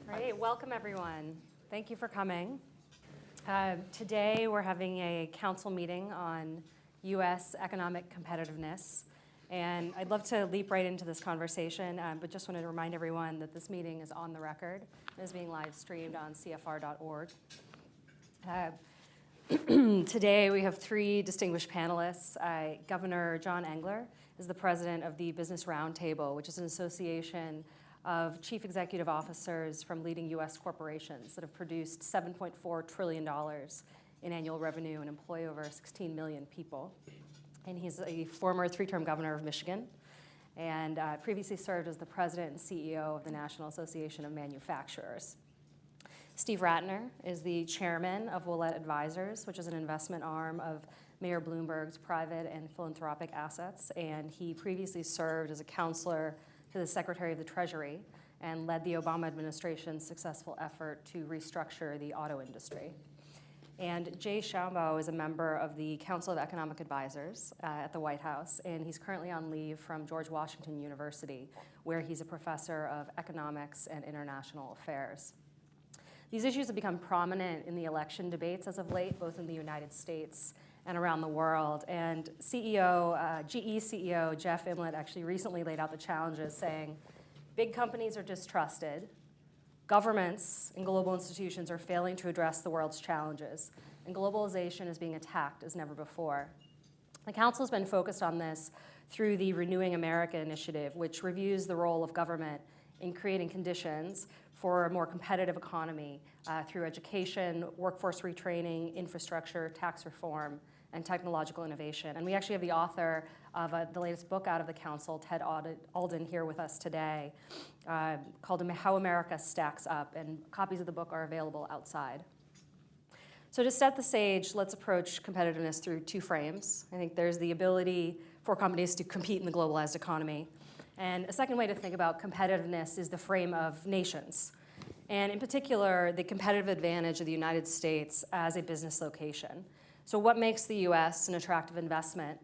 Great, welcome everyone. Thank you for coming. Today we're having a council meeting on U.S. economic competitiveness. And I'd love to leap right into this conversation, but just wanted to remind everyone that this meeting is on the record. It is being live streamed on CFR.org. Today we have three distinguished panelists. Governor John Engler is the president of the Business Roundtable, which is an association of chief executive officers from leading U.S. corporations that have produced $7.4 trillion in annual revenue and employ over 16 million people. And he's a former three-term governor of Michigan and previously served as the president and CEO of the National Association of Manufacturers. Steve Ratner is the chairman of Willett Advisors, which is an investment arm of Mayor Bloomberg's private and philanthropic assets, and he previously served as a counselor to the Secretary of the Treasury and led the Obama administration's successful effort to restructure the auto industry. And Jay Schaumbaugh is a member of the Council of Economic Advisors at the White House, and he's currently on leave from George Washington University, where he's a professor of economics and international affairs. These issues have become prominent in the election debates as of late, both in the United States and around the world. And GE CEO Jeff Immelt actually recently laid out the challenges, saying, big companies are distrusted, governments and global institutions are failing to address the world's challenges, and globalization is being attacked as never before. The Council has been focused on this through the Renewing America initiative, which reviews the role of government in creating conditions for a more competitive economy through education, workforce retraining, infrastructure, tax reform, and technological innovation. And we actually have the author of the latest book out of the Council, Ted Alden, here with us today, called How America Stacks Up, and copies of the book are available outside. So to set the stage, let's approach competitiveness through two frames. I think there's the ability for companies to compete in the globalized economy. And a second way to think about competitiveness is the frame of nations. And in particular, the competitive advantage of the United States as a business location. So what makes the US an attractive investment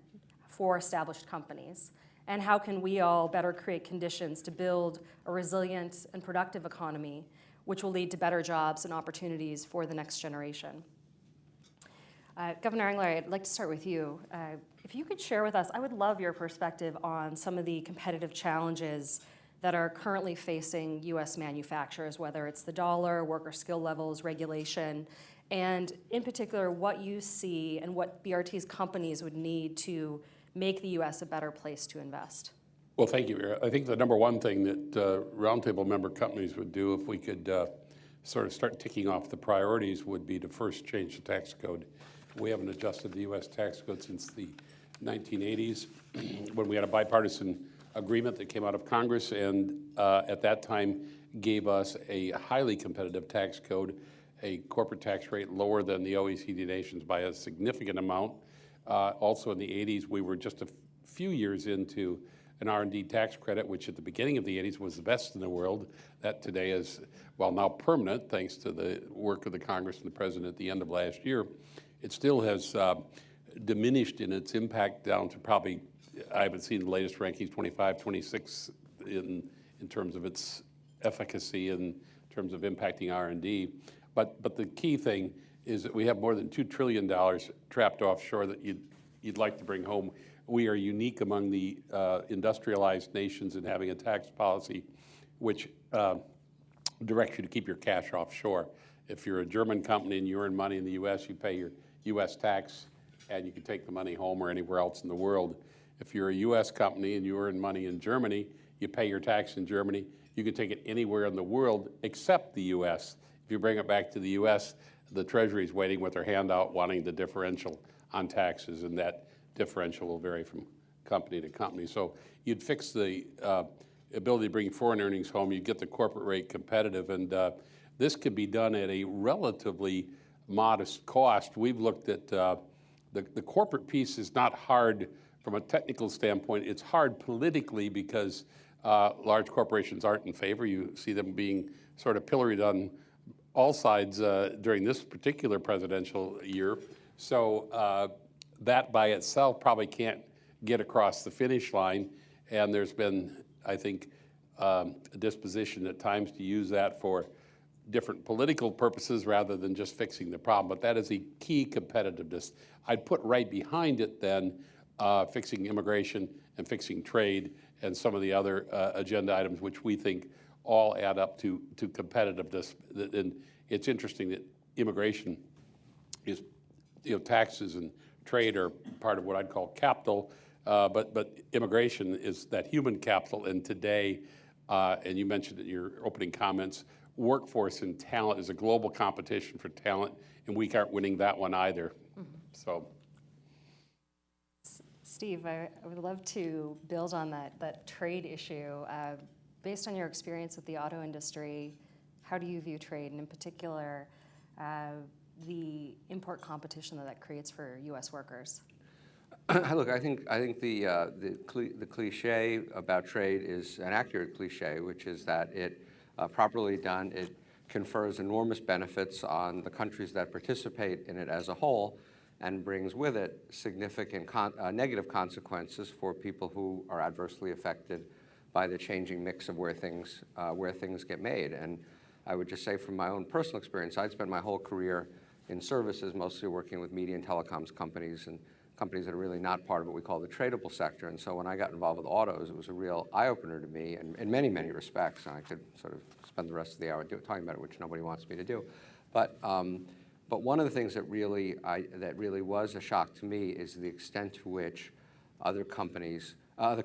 for established companies? And how can we all better create conditions to build a resilient and productive economy, which will lead to better jobs and opportunities for the next generation? Governor Engler, I'd like to start with you. If you could share with us, I would love your perspective on some of the competitive challenges that are currently facing US manufacturers, whether it's the dollar, worker skill levels, regulation, and in particular, what you see and what BRT's companies would need to make the US a better place to invest. Well, thank you, Vera. I think the number one thing that Roundtable member companies would do if we could sort of start ticking off the priorities would be to first change the tax code. We haven't adjusted the US tax code since the 1980s when we had a bipartisan agreement that came out of Congress, and at that time gave us a highly competitive tax code, a corporate tax rate lower than the OECD nations by a significant amount. Also in the 80s, we were just a few years into an R&D tax credit, which at the beginning of the 80s was the best in the world. That today is, well, now permanent, thanks to the work of the Congress and the President at the end of last year. It still has diminished in its impact down to probably, I haven't seen the latest rankings, 25, 26 in terms of its efficacy, in terms of impacting R&D. But the key thing is that we have more than $2 trillion trapped offshore that you'd like to bring home. We are unique among the industrialized nations in having a tax policy which directs you to keep your cash offshore. If you're a German company and you earn money in the US, you pay your US tax and you can take the money home or anywhere else in the world. If you're a US company and you earn money in Germany, you pay your tax in Germany. You can take it anywhere in the world except the US. If you bring it back to the US, the Treasury is waiting with their hand out wanting the differential on taxes, and that differential will vary from company to company. So you'd fix the ability to bring foreign earnings home, you'd get the corporate rate competitive, and this could be done at a relatively modest cost. We've looked at the corporate piece is not hard from a technical standpoint. It's hard politically because large corporations aren't in favor. You see them being sort of pilloried on all sides during this particular presidential year. So that by itself probably can't get across the finish line. And there's been, I think, a disposition at times to use that for different political purposes rather than just fixing the problem. But that is a key competitiveness. I'd put right behind it then fixing immigration and fixing trade and some of the other agenda items which we think all add up to competitiveness. And it's interesting that immigration is, taxes and trade are part of what I'd call capital, but immigration is that human capital. And today, and you mentioned in your opening comments, workforce and talent is a global competition for talent, and we aren't winning that one either. So, Steve, I would love to build on that trade issue. Based on your experience with the auto industry, how do you view trade, and in particular, the import competition that creates for U.S. workers? Look, I think the cliche about trade is an accurate cliche, which is that it, properly done, it confers enormous benefits on the countries that participate in it as a whole, and brings with it significant negative consequences for people who are adversely affected by the changing mix of where things get made. And I would just say from my own personal experience, I'd spent my whole career in services, mostly working with media and telecoms companies and companies that are really not part of what we call the tradable sector. And so when I got involved with autos, it was a real eye-opener to me in many, many respects. And I could sort of spend the rest of the hour talking about it, which nobody wants me to do. But one of the things that really was a shock to me is the extent to which other countries have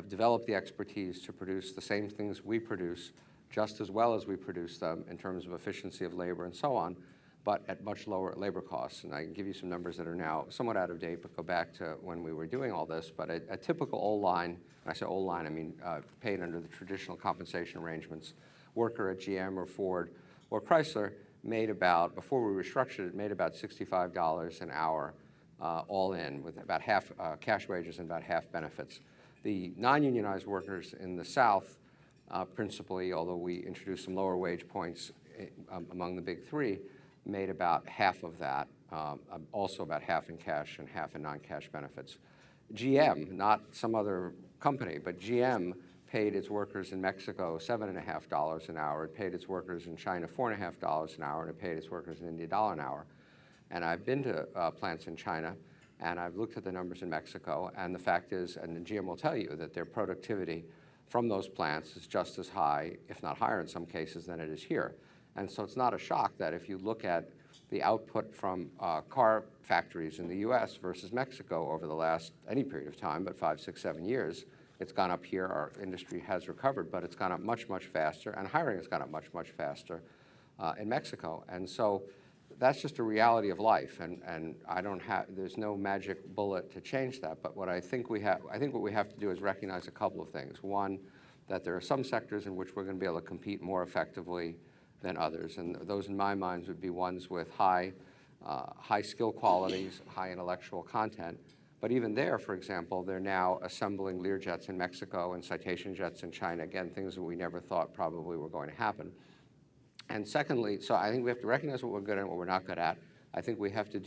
developed the expertise to produce the same things we produce just as well as we produce them in terms of efficiency of labor and so on, but at much lower labor costs. And I can give you some numbers that are now somewhat out of date, but go back to when we were doing all this. But a typical old line, when I say old line, I mean paid under the traditional compensation arrangements, worker at GM or Ford or Chrysler made about, before we restructured it, made about $65 an hour all in, with about half cash wages and about half benefits. The non-unionized workers in the South, principally, although we introduced some lower wage points among the big three, made about half of that, also about half in cash and half in non-cash benefits. GM, not some other company, but GM paid its workers in Mexico $7.50 an hour. It paid its workers in China $4.50 an hour, and it paid its workers in India $1 an hour. And I've been to plants in China, and I've looked at the numbers in Mexico, and the fact is, and GM will tell you, that their productivity from those plants is just as high, if not higher in some cases, than it is here. And so it's not a shock that if you look at the output from car factories in the US versus Mexico over the last, any period of time, but 5, 6, 7 years, it's gone up here. Our industry has recovered, but it's gone up much, much faster, and hiring has gone up much, much faster in Mexico. And so that's just a reality of life, and there's no magic bullet to change that. But what I think what we have to do is recognize a couple of things. One, that there are some sectors in which we're going to be able to compete more effectively than others, and those in my mind would be ones with high skill qualities, high intellectual content. But even there, for example, they're now assembling Learjets in Mexico and Citation jets in China. Again, things that we never thought probably were going to happen. And secondly, so I think we have to recognize what we're good at and what we're not good at. I think we have to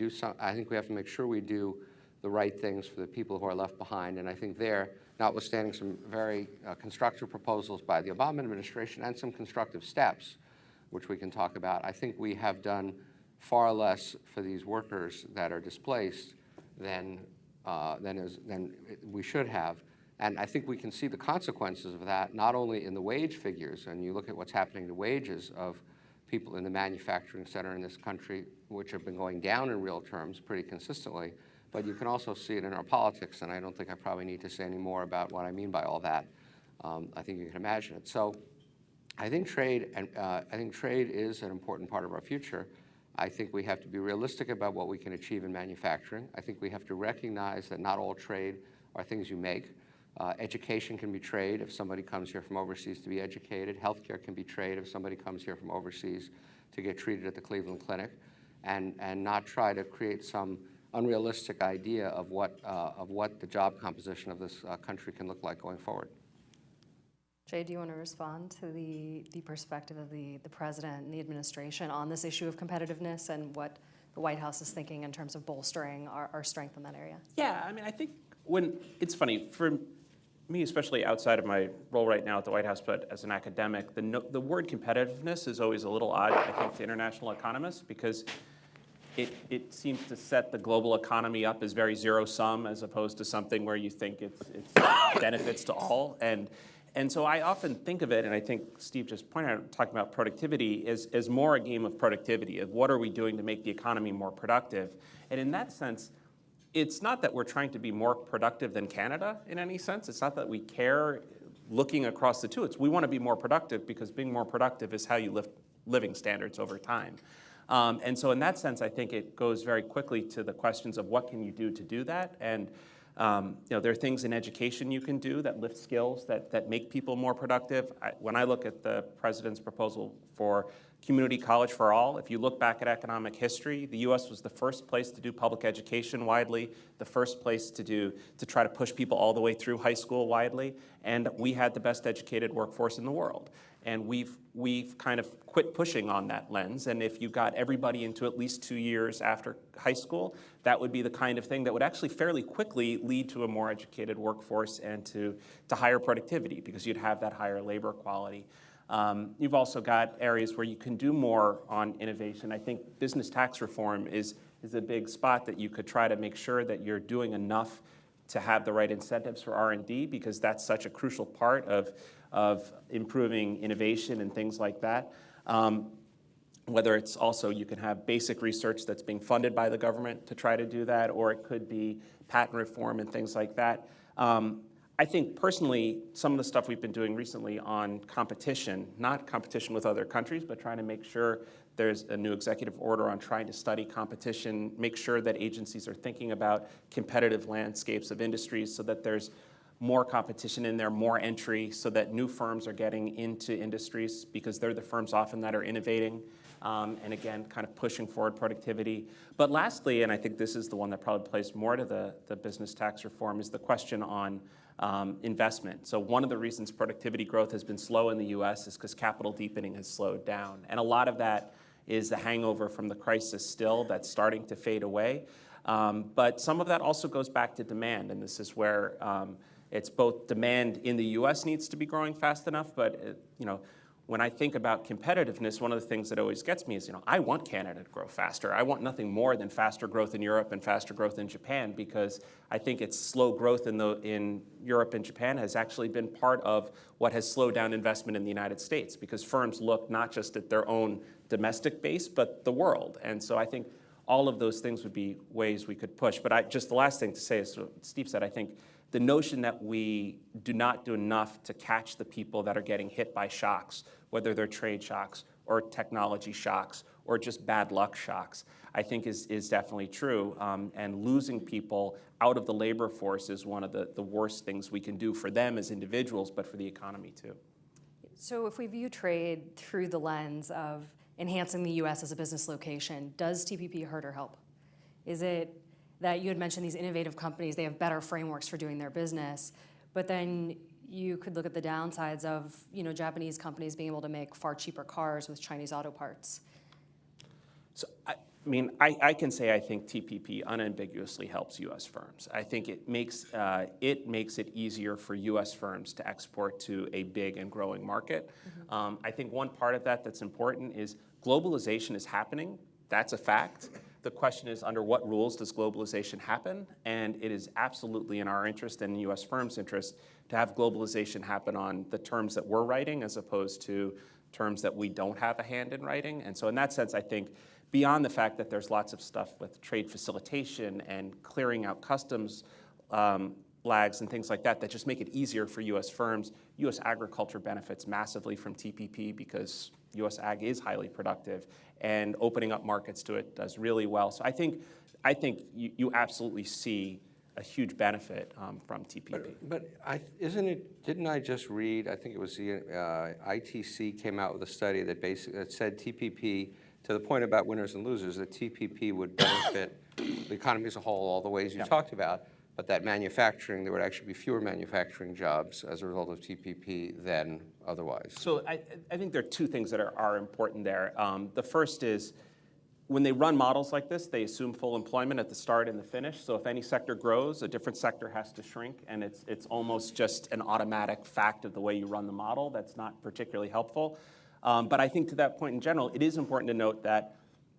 make sure we do the right things for the people who are left behind. And I think there, notwithstanding some very constructive proposals by the Obama administration and some constructive steps, which we can talk about, I think we have done far less for these workers that are displaced than we should have. And I think we can see the consequences of that not only in the wage figures, and you look at what's happening to wages of people in the manufacturing center in this country, which have been going down in real terms pretty consistently, but you can also see it in our politics, and I don't think I probably need to say any more about what I mean by all that. I think you can imagine it. So I think trade is an important part of our future. I think we have to be realistic about what we can achieve in manufacturing. I think we have to recognize that not all trade are things you make. Education can be trade if somebody comes here from overseas to be educated. Healthcare can be trade if somebody comes here from overseas to get treated at the Cleveland Clinic, and not try to create some unrealistic idea of what the job composition of this country can look like going forward. Jay, do you want to respond to the perspective of the president and the administration on this issue of competitiveness and what the White House is thinking in terms of bolstering our strength in that area? Yeah, I mean, I think it's funny, me, especially outside of my role right now at the White House, but as an academic, the word competitiveness is always a little odd, I think, to international economists, because it seems to set the global economy up as very zero-sum, as opposed to something where you think it's benefits to all. And so I often think of it, and I think Steve just pointed out, talking about productivity, as more a game of productivity, of what are we doing to make the economy more productive. And in that sense, it's not that we're trying to be more productive than Canada in any sense. It's not that we care looking across the two. It's we want to be more productive because being more productive is how you lift living standards over time. And so in that sense, I think it goes very quickly to the questions of what can you do to do that. And there are things in education you can do that lift skills, that make people more productive. When I look at the president's proposal for community college for all, if you look back at economic history, the US was the first place to do public education widely, the first place to try to push people all the way through high school widely, and we had the best educated workforce in the world. And we've kind of quit pushing on that lens, and if you got everybody into at least 2 years after high school, that would be the kind of thing that would actually fairly quickly lead to a more educated workforce and to higher productivity, because you'd have that higher labor quality. You've also got areas where you can do more on innovation. I think business tax reform is a big spot that you could try to make sure that you're doing enough to have the right incentives for R&D, because that's such a crucial part of improving innovation and things like that. Whether it's also you can have basic research that's being funded by the government to try to do that, or it could be patent reform and things like that. I think personally, some of the stuff we've been doing recently on competition, not competition with other countries, but trying to make sure there's a new executive order on trying to study competition, make sure that agencies are thinking about competitive landscapes of industries so that there's more competition in there, more entry, so that new firms are getting into industries because they're the firms often that are innovating, and again, kind of pushing forward productivity. But lastly, and I think this is the one that probably plays more to the business tax reform, is the question on investment. So one of the reasons productivity growth has been slow in the US is because capital deepening has slowed down. And a lot of that is the hangover from the crisis still that's starting to fade away. But some of that also goes back to demand, and this is where it's both demand in the US needs to be growing fast enough, but when I think about competitiveness, one of the things that always gets me is, I want Canada to grow faster. I want nothing more than faster growth in Europe and faster growth in Japan, because I think its slow growth in Europe and Japan has actually been part of what has slowed down investment in the United States, because firms look not just at their own domestic base, but the world. And so I think all of those things would be ways we could push. But just the last thing to say is what Steve said. I think the notion that we do not do enough to catch the people that are getting hit by shocks, whether they're trade shocks or technology shocks or just bad luck shocks, I think is definitely true. And losing people out of the labor force is one of the worst things we can do for them as individuals, but for the economy too. So if we view trade through the lens of enhancing the US as a business location, does TPP hurt or help? Is it that you had mentioned these innovative companies, they have better frameworks for doing their business, but then you could look at the downsides of Japanese companies being able to make far cheaper cars with Chinese auto parts? So I can say I think TPP unambiguously helps U.S. firms. I think it makes it easier for U.S. firms to export to a big and growing market. Mm-hmm. I think one part of that that's important is globalization is happening. That's a fact. The question is, under what rules does globalization happen? And it is absolutely in our interest and in U.S. firms' interest to have globalization happen on the terms that we're writing as opposed to terms that we don't have a hand in writing. And so in that sense, I think beyond the fact that there's lots of stuff with trade facilitation and clearing out customs lags and things like that just make it easier for U.S. firms. U.S. agriculture benefits massively from TPP because U.S. ag is highly productive, and opening up markets to it does really well. So I think you absolutely see a huge benefit from TPP. But didn't I just read, I think it was the ITC came out with a study that said TPP, to the point about winners and losers, that TPP would benefit the economy as a whole all the ways you talked about, but that manufacturing, there would actually be fewer manufacturing jobs as a result of TPP than otherwise. So I think there are two things that are important there. The first is when they run models like this, they assume full employment at the start and the finish. So if any sector grows, a different sector has to shrink, and it's almost just an automatic fact of the way you run the model. That's not particularly helpful. But I think to that point in general, it is important to note that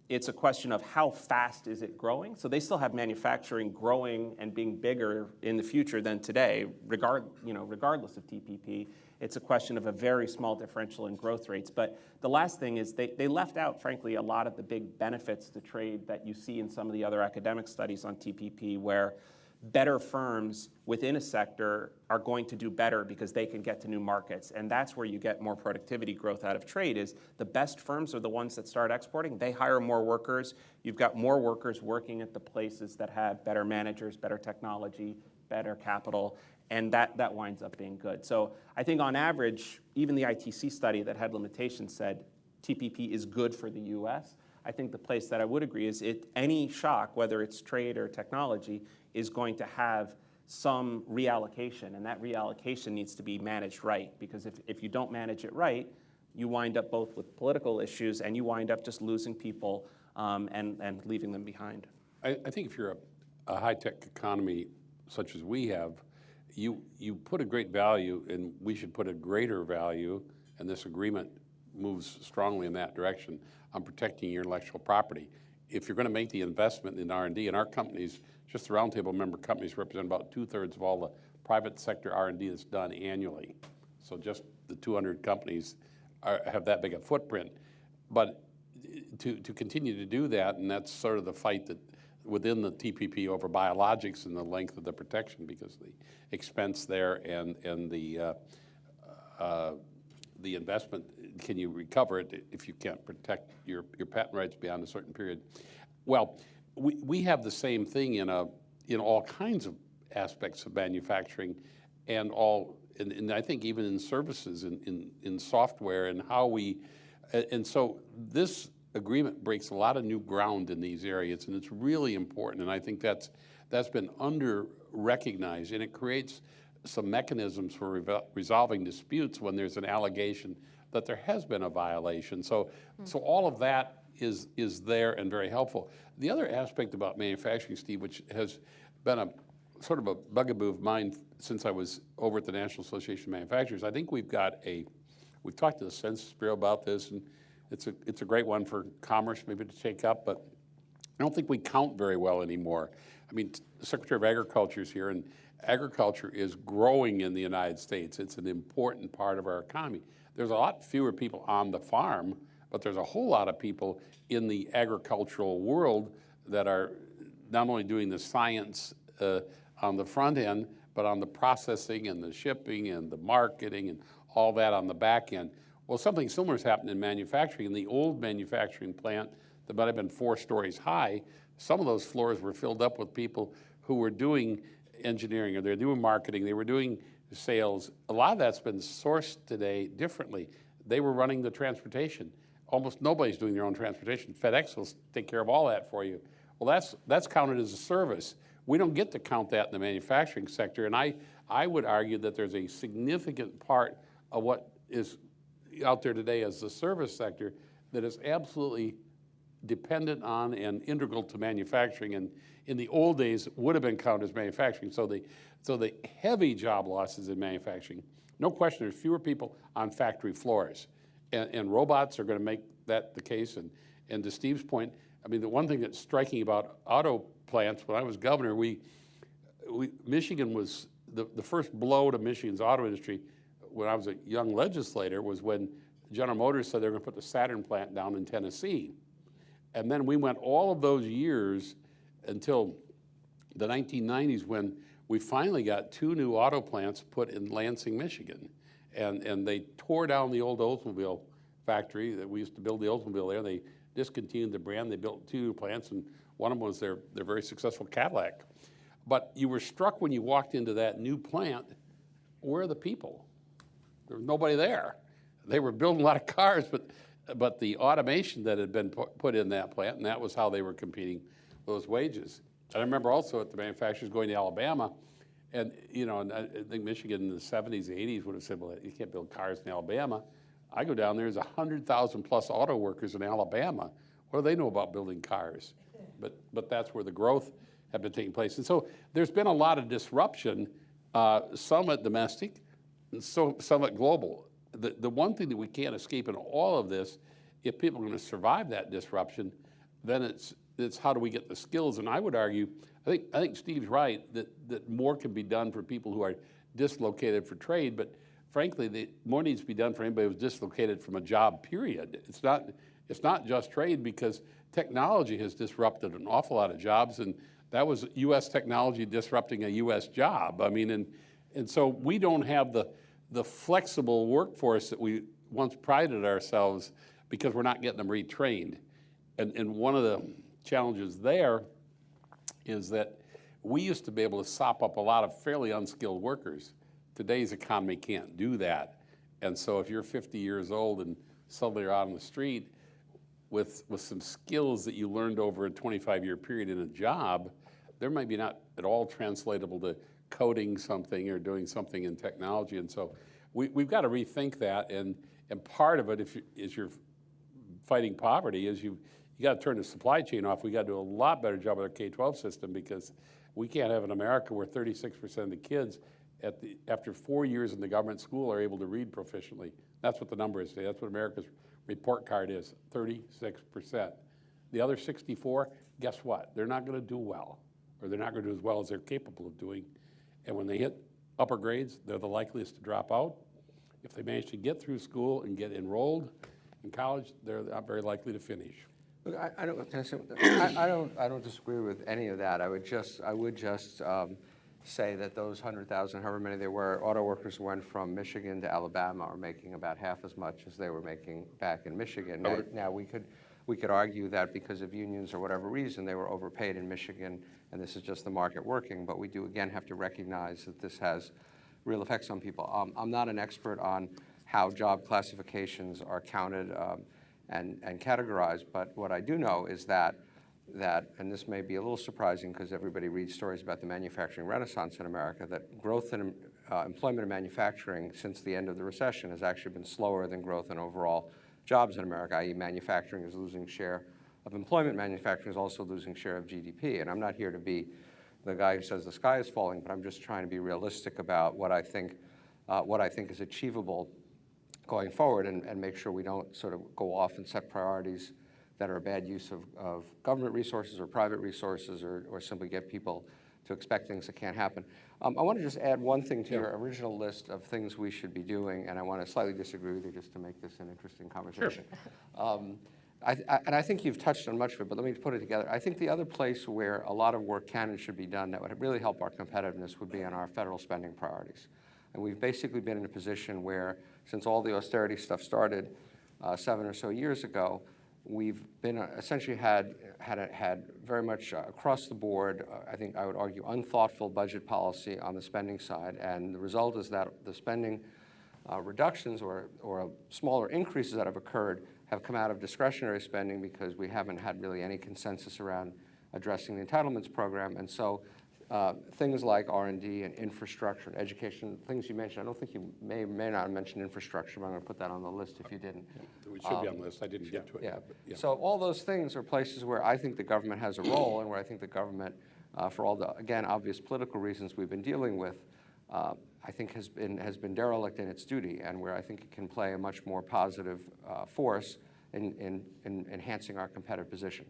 it's a question of how fast is it growing. So they still have manufacturing growing and being bigger in the future than today, regardless of TPP. It's a question of a very small differential in growth rates. But the last thing is they left out, frankly, a lot of the big benefits to trade that you see in some of the other academic studies on TPP, where better firms within a sector are going to do better because they can get to new markets. And that's where you get more productivity growth out of trade. Is the best firms are the ones that start exporting. They hire more workers. You've got more workers working at the places that have better managers, better technology, better capital, and that winds up being good. So I think on average, even the ITC study that had limitations said TPP is good for the US. I think the place that I would agree is any shock, whether it's trade or technology, is going to have some reallocation, and that reallocation needs to be managed right, because if you don't manage it right, you wind up both with political issues and you wind up just losing people and leaving them behind. I think if you're a high-tech economy such as we have, you put a great value, and we should put a greater value, and this agreement moves strongly in that direction, on protecting your intellectual property. If you're going to make the investment in R&D, and our companies, just the roundtable member companies, represent about 2/3 of all the private sector R&D that's done annually. So just the 200 companies have that big a footprint. But to continue to do that, and that's sort of the fight that within the TPP over biologics and the length of the protection, because the expense there and the investment, can you recover it if you can't protect your patent rights beyond a certain period? Well, we have the same thing in all kinds of aspects of manufacturing, and I think even in services, in software, and how and so this agreement breaks a lot of new ground in these areas, and it's really important, and I think that's been under-recognized, and it creates some mechanisms for resolving disputes when there's an allegation that there has been a violation. So all of that is there and very helpful. The other aspect about manufacturing, Steve, which has been a sort of a bugaboo of mine since I was over at the National Association of Manufacturers, I think we've talked to the Census Bureau about this, and it's a great one for commerce maybe to take up, but I don't think we count very well anymore. I mean, the Secretary of Agriculture is here, and agriculture is growing in the United States. It's an important part of our economy. There's a lot fewer people on the farm, but there's a whole lot of people in the agricultural world that are not only doing the science on the front end, but on the processing and the shipping and the marketing and all that on the back end. Well, something similar has happened in manufacturing. In the old manufacturing plant that might have been 4 stories high, some of those floors were filled up with people who were doing engineering, or they were doing marketing, they were doing sales. A lot of that's been sourced today differently. They were running the transportation. Almost nobody's doing their own transportation. FedEx will take care of all that for you. Well, that's counted as a service. We don't get to count that in the manufacturing sector, and I would argue that there's a significant part of what is out there today as the service sector that is absolutely dependent on and integral to manufacturing, and in the old days would have been counted as manufacturing. So the heavy job losses in manufacturing, no question, there's fewer people on factory floors, and robots are going to make that the case. And to Steve's point, I mean, the one thing that's striking about auto plants, when I was governor, Michigan was the first blow to Michigan's auto industry when I was a young legislator was when General Motors said they were going to put the Saturn plant down in Tennessee. And then we went all of those years until the 1990s when we finally got 2 new auto plants put in Lansing, Michigan. And they tore down the old Oldsmobile factory that we used to build the Oldsmobile there. They discontinued the brand. They built 2 new plants, and one of them was their very successful Cadillac. But you were struck when you walked into that new plant, where are the people? There was nobody there. They were building a lot of cars, but the automation that had been put in that plant, and that was how they were competing those wages. I remember also at the manufacturers going to Alabama, and and I think Michigan in the 70s, 80s would have said, well, you can't build cars in Alabama. I go down there, there's 100,000 plus auto workers in Alabama. What do they know about building cars? But that's where the growth had been taking place. And so there's been a lot of disruption, somewhat domestic, and somewhat global. The one thing that we can't escape in all of this, if people are going to survive that disruption, then it's how do we get the skills? And I would argue, I think Steve's right that more can be done for people who are dislocated for trade, but frankly, more needs to be done for anybody who's dislocated from a job, period. It's not just trade, because technology has disrupted an awful lot of jobs, and that was U.S. technology disrupting a U.S. job. I mean, and so we don't have the flexible workforce that we once prided ourselves, because we're not getting them retrained. And one of the challenges there is that we used to be able to sop up a lot of fairly unskilled workers. Today's economy can't do that. And so if you're 50 years old and suddenly you're out on the street with some skills that you learned over a 25-year period in a job, they're maybe not at all translatable to coding something or doing something in technology. And so we've got to rethink that. And part of it, is you're fighting poverty, is you got to turn the supply chain off. We got to do a lot better job with our K-12 system, because we can't have in America where 36% of the kids after 4 years in the government school are able to read proficiently. That's what the number is today. That's what America's report card is, 36%. The other 64, guess what? They're not going to do well, or they're not going to do as well as they're capable of doing. And when they hit upper grades, they're the likeliest to drop out. If they manage to get through school and get enrolled in college, they're not very likely to finish. Look, I don't disagree with any of that. I would just say that those 100,000, however many there were, auto workers who went from Michigan to Alabama are making about half as much as they were making back in Michigan. Now we could argue that because of unions or whatever reason, they were overpaid in Michigan, and this is just the market working. But we do again have to recognize that this has real effects on people. I'm not an expert on how job classifications are counted and categorized, but what I do know is that, and this may be a little surprising because everybody reads stories about the manufacturing renaissance in America, that growth in employment in manufacturing since the end of the recession has actually been slower than growth in overall jobs in America, i.e. manufacturing is losing share of employment, manufacturing is also losing share of GDP. And I'm not here to be the guy who says the sky is falling, but I'm just trying to be realistic about what I think is achievable going forward, and make sure we don't sort of go off and set priorities that are a bad use of government resources or private resources, or simply get people to expect things that can't happen. I want to just add one thing to your original list of things we should be doing, and I want to slightly disagree with you just to make this an interesting conversation. Sure. And I think you've touched on much of it, but let me put it together. I think the other place where a lot of work can and should be done that would really help our competitiveness would be on our federal spending priorities. And we've basically been in a position where, since all the austerity stuff started 7 or so years ago, we've been essentially had very much across the board, I think I would argue, unthoughtful budget policy on the spending side. And the result is that the spending reductions or smaller increases that have occurred have come out of discretionary spending, because we haven't had really any consensus around addressing the entitlements program. And so things like R&D and infrastructure and education, things you mentioned, I don't think you may not have mentioned infrastructure, but I'm going to put that on the list if you didn't. It should be on the list. I didn't get to it. Yeah. So all those things are places where I think the government has a role, and where I think the government, for all the, again, obvious political reasons we've been dealing with, I think has been derelict in its duty, and where I think it can play a much more positive force in enhancing our competitive position.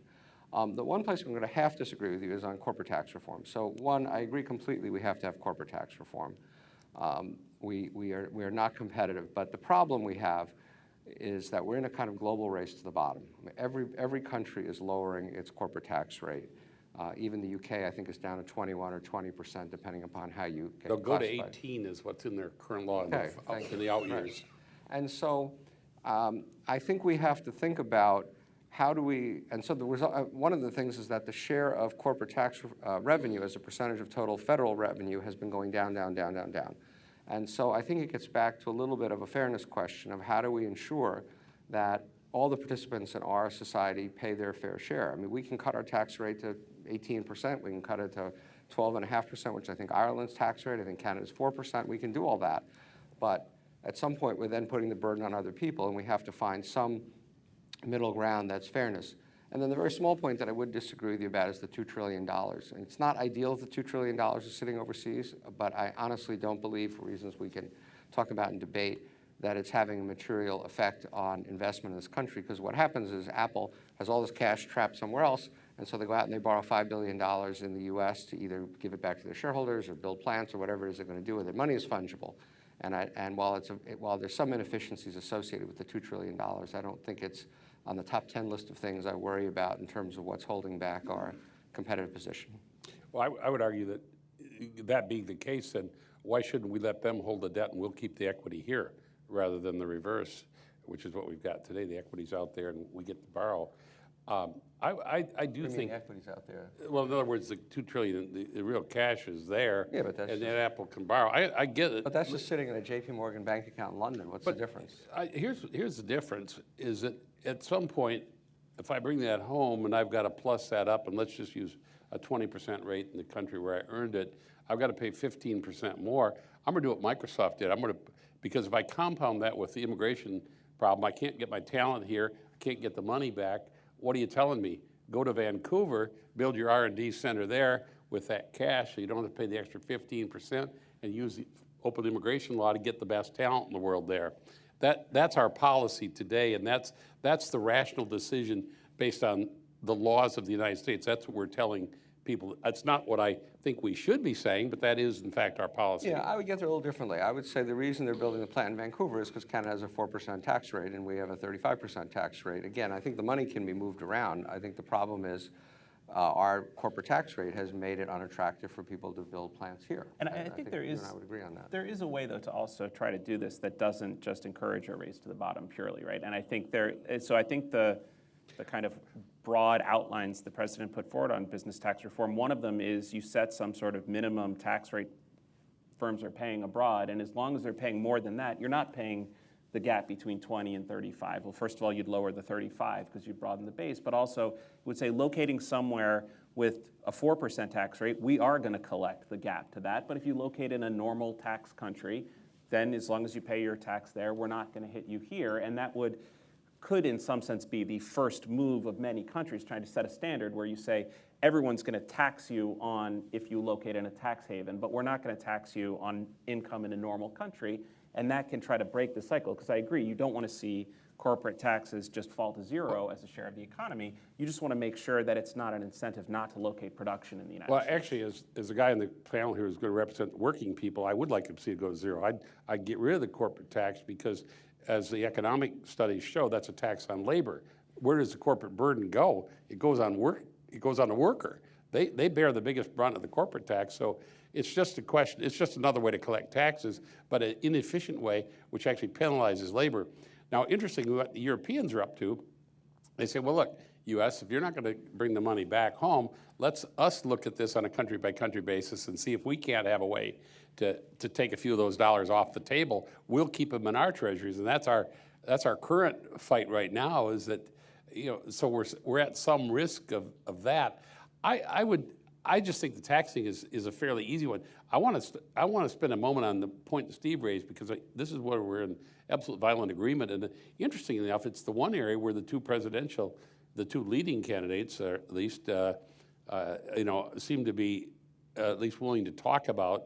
The one place I'm going to have to disagree with you is on corporate tax reform. So one, I agree completely we have to have corporate tax reform. We are not competitive, but the problem we have is that we're in a kind of global race to the bottom. I mean, every country is lowering its corporate tax rate. Even the UK, I think, is down to 21 or 20%, depending upon how you get They'll go to classified. 18 is what's in their current law in the out years. Right. And so I think we have to think about how do we, and so the result, one of the things is that the share of corporate tax revenue as a percentage of total federal revenue has been going down, down, down, down, down. And so I think it gets back to a little bit of a fairness question of how do we ensure that all the participants in our society pay their fair share. I mean, we can cut our tax rate to 18%, we can cut it to 12.5%, which I think Ireland's tax rate, I think Canada's 4%, we can do all that. But at some point, we're then putting the burden on other people, and we have to find some middle ground that's fairness. And then the very small point that I would disagree with you about is the $2 trillion. And it's not ideal if the $2 trillion is sitting overseas, but I honestly don't believe, for reasons we can talk about and debate, that it's having a material effect on investment in this country. Because what happens is Apple has all this cash trapped somewhere else, and so they go out and they borrow $5 billion in the US to either give it back to their shareholders or build plants or whatever it is they're going to do with it. Money is fungible. And while there's some inefficiencies associated with the $2 trillion, I don't think it's on the top 10 list of things I worry about in terms of what's holding back our competitive position. Well, I would argue that that being the case, then why shouldn't we let them hold the debt and we'll keep the equity here rather than the reverse, which is what we've got today. The equity's out there and we get to borrow. I do think the equity's out there. Well, in other words, the $2 trillion, the real cash is there. Yeah, but that's and then just- Apple can borrow. I get it. But that's just sitting in a JP Morgan bank account in London. What's the difference? Here's the difference, is that at some point, if I bring that home and I've got to plus that up, and let's just use a 20% rate in the country where I earned it, I've got to pay 15% more. I'm going to do what Microsoft did. Because if I compound that with the immigration problem, I can't get my talent here, I can't get the money back. What are you telling me? Go to Vancouver, build your R&D center there with that cash so you don't have to pay the extra 15% and use the open immigration law to get the best talent in the world there. That's our policy today, and that's the rational decision based on the laws of the United States. That's what we're telling people. That's not what I think we should be saying, but that is, in fact, our policy. Yeah, I would get there a little differently. I would say the reason they're building the plant in Vancouver is because Canada has a 4% tax rate and we have a 35% tax rate. Again, I think the money can be moved around. I think the problem is our corporate tax rate has made it unattractive for people to build plants here. And I think there is, you and I would agree on that. there is a way, though, to also try to do this that doesn't just encourage a race to the bottom purely, right? And I think I think the kind of broad outlines the president put forward on business tax reform, one of them is you set some sort of minimum tax rate firms are paying abroad, and as long as they're paying more than that, you're not paying the gap between 20 and 35. Well, first of all, you'd lower the 35 because you broaden the base, but also would say locating somewhere with a 4% tax rate, we are going to collect the gap to that. But if you locate in a normal tax country, then as long as you pay your tax there, we're not going to hit you here. And that could in some sense be the first move of many countries trying to set a standard where you say everyone's going to tax you on if you locate in a tax haven, but we're not going to tax you on income in a normal country. And that can try to break the cycle, because I agree, you don't want to see corporate taxes just fall to zero as a share of the economy. You just want to make sure that it's not an incentive not to locate production in the United States. Well, actually, as a guy in the panel here who's going to represent working people, I would like to see it go to zero. I'd get rid of the corporate tax because, as the economic studies show, that's a tax on labor. Where does the corporate burden go? It goes on work. It goes on the worker. They bear the biggest brunt of the corporate tax. So it's just a question. It's just another way to collect taxes, but an inefficient way, which actually penalizes labor. Now, interestingly, what the Europeans are up to, they say, well, look, U.S., if you're not going to bring the money back home, let's us look at this on a country-by-country basis and see if we can't have a way to take a few of those dollars off the table. We'll keep them in our treasuries, and that's our current fight right now. Is that, so we're at some risk of that. I just think the taxing is a fairly easy one. I want to spend a moment on the point that Steve raised, because this is where we're in absolute violent agreement. And interestingly enough, it's the one area where the two leading candidates, at least, seem to be at least willing to talk about,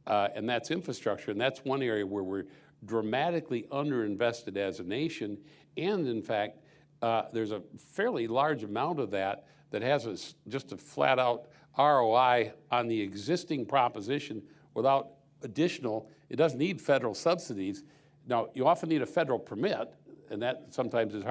and that's infrastructure. And that's one area where we're dramatically underinvested as a nation. And in fact, there's a fairly large amount of that has just a flat out ROI on the existing proposition without additional. It doesn't need federal subsidies. Now, you often need a federal permit, and that sometimes is